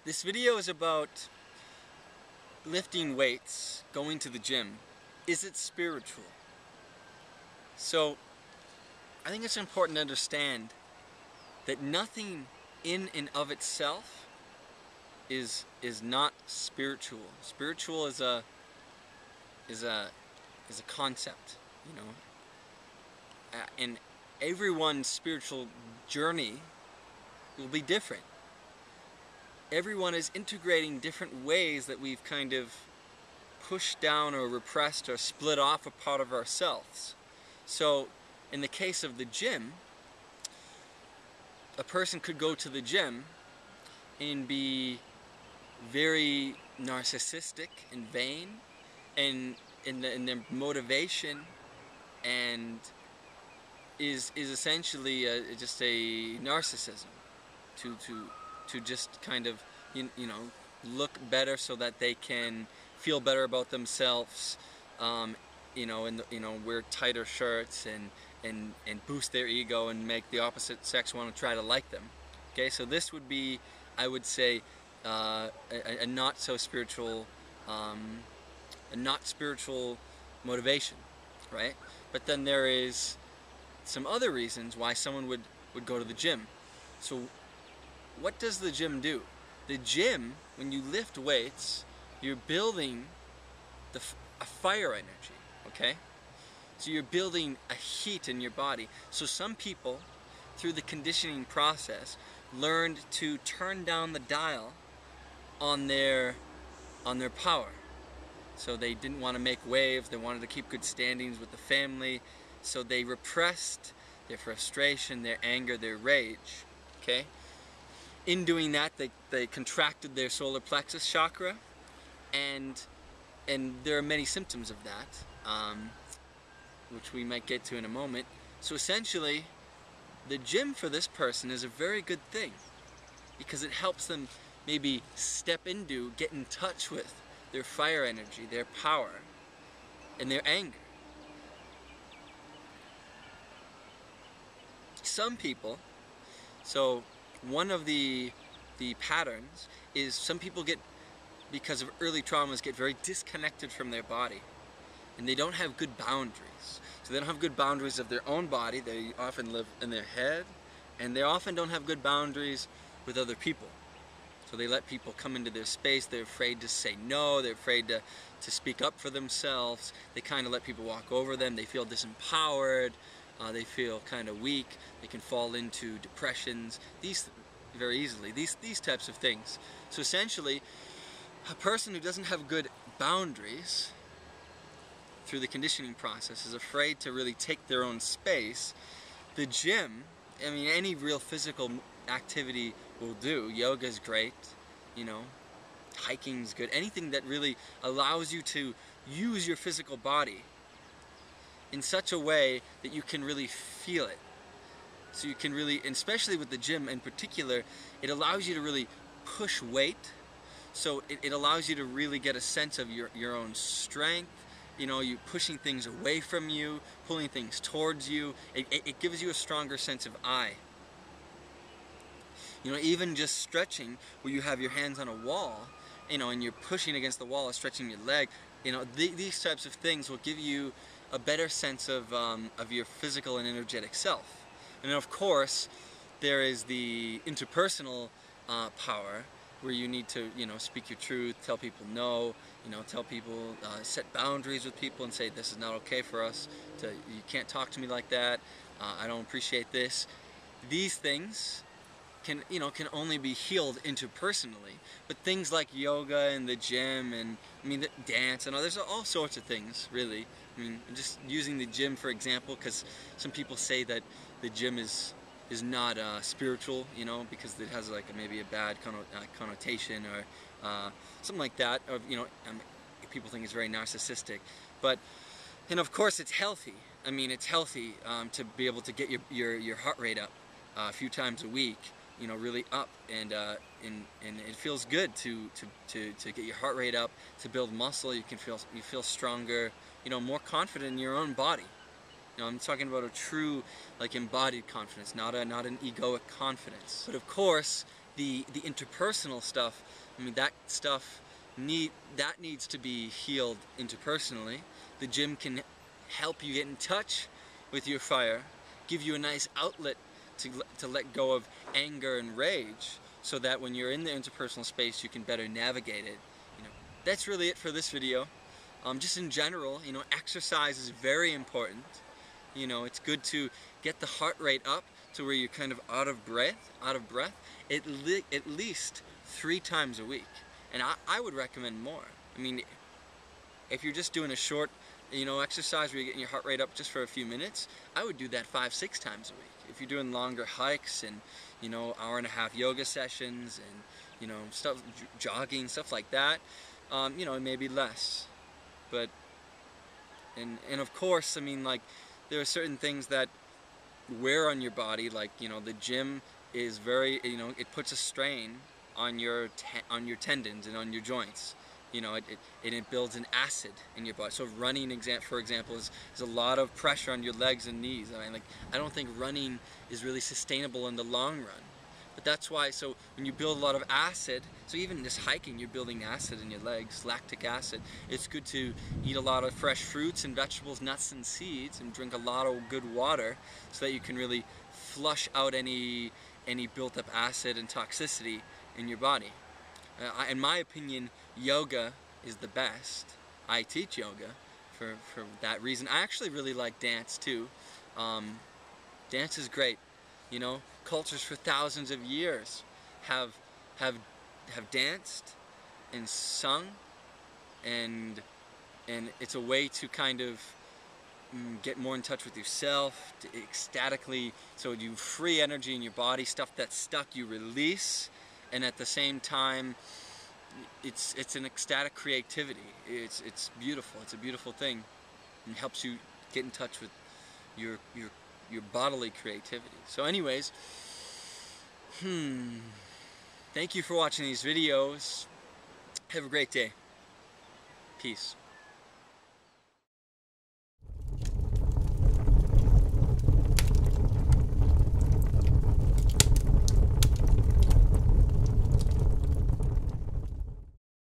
This video is about lifting weights, going to the gym. Is it spiritual? So, I think it's important to understand that nothing in and of itself is not spiritual. Spiritual is a concept, you know. And everyone's spiritual journey will be different. Everyone is integrating different ways that we've kind of pushed down or repressed or split off a part of ourselves. So, in the case of the gym, a person could go to the gym and be very narcissistic and vain, and in their motivation, and is essentially just a narcissism to just kind of you know, look better so that they can feel better about themselves, you know, and wear tighter shirts and boost their ego and make the opposite sex want to try to like them. Okay, so this would be, I would say, a not so spiritual, motivation, right? But then there is some other reasons why someone would go to the gym. So what does the gym do? The gym, when you lift weights, you're building a fire energy, okay? So you're building a heat in your body. So some people, through the conditioning process, learned to turn down the dial on their power. So they didn't want to make waves, they wanted to keep good standings with the family, so they repressed their frustration, their anger, their rage, okay? In doing that, they contracted their solar plexus chakra, and there are many symptoms of that, which we might get to in a moment. So essentially, the gym for this person is a very good thing, because it helps them maybe get in touch with their fire energy, their power, and their anger. Some people, so one of the patterns is some people get, because of early traumas, get very disconnected from their body, and they don't have good boundaries. So they don't have good boundaries of their own body. They often live in their head, and they often don't have good boundaries with other people. So they let people come into their space. They're afraid to say no. They're afraid to speak up for themselves. They kind of let people walk over them. They feel disempowered. They feel kind of weak. They can fall into depressions. These very easily. These types of things. So essentially, a person who doesn't have good boundaries through the conditioning process is afraid to really take their own space. The gym, I mean, any real physical activity will do. Yoga's great, you know, hiking's good. Anything that really allows you to use your physical body in such a way that you can really feel it. So you can really, and especially with the gym in particular, it allows you to really push weight. So it allows you to really get a sense of your own strength. You know, you pushing things away from you, pulling things towards you. It gives you a stronger sense of I. You know, even just stretching, where you have your hands on a wall, you know, and you're pushing against the wall or stretching your leg, you know, these types of things will give you a better sense of your physical and energetic self. And then, of course, there is the interpersonal power, where you need to, you know, speak your truth, tell people no, you know, tell people, set boundaries with people and say, this is not okay for us, you can't talk to me like that, I don't appreciate this. These things can only be healed interpersonally. But things like yoga and the gym and, I mean, the dance and there's all sorts of things, really. I mean, just using the gym for example, because some people say that the gym is not spiritual, you know, because it has like maybe a bad connotation or something like that. Or, you know, people think it's very narcissistic. But, and of course it's healthy. I mean, it's healthy to be able to get your heart rate up a few times a week, you know, really up, and it feels good to get your heart rate up, to build muscle. You feel stronger, you know, more confident in your own body. You know, I'm talking about a true, like, embodied confidence, not an egoic confidence. But of course, The interpersonal stuff, I mean, that stuff needs to be healed interpersonally. The gym can help you get in touch with your fire, give you a nice outlet to let go of anger and rage, so that when you're in the interpersonal space you can better navigate it. That's really it for this video. Just in general, exercise is very important. It's good to get the heart rate up to where you're kind of out of breath at least 3 times a week. And I would recommend more. I mean, if you're just doing a short exercise where you're getting your heart rate up just for a few minutes, I would do that 5-6 times a week. If you're doing longer hikes and hour-and-a-half yoga sessions and stuff, jogging, stuff like that, maybe less. But and of course, I mean, like, there are certain things that wear on your body, like the gym is very, it puts a strain on your tendons and on your joints. It builds an acid in your body. So running, for example, is a lot of pressure on your legs and knees. I mean, like, I don't think running is really sustainable in the long run. But that's why, so when you build a lot of acid, so even just hiking, you're building acid in your legs, lactic acid. It's good to eat a lot of fresh fruits and vegetables, nuts and seeds, and drink a lot of good water, so that you can really flush out any built up acid and toxicity in your body. In my opinion, yoga is the best. I teach yoga for that reason. I actually really like dance too. Dance is great. Cultures for thousands of years have danced and sung, and it's a way to kind of get more in touch with yourself, to ecstatically, so you free energy in your body, stuff that's stuck you release, and at the same time it's an ecstatic creativity. It's beautiful. It's a beautiful thing, and helps you get in touch with your bodily creativity. So anyways, thank you for watching these videos. Have a great day. Peace.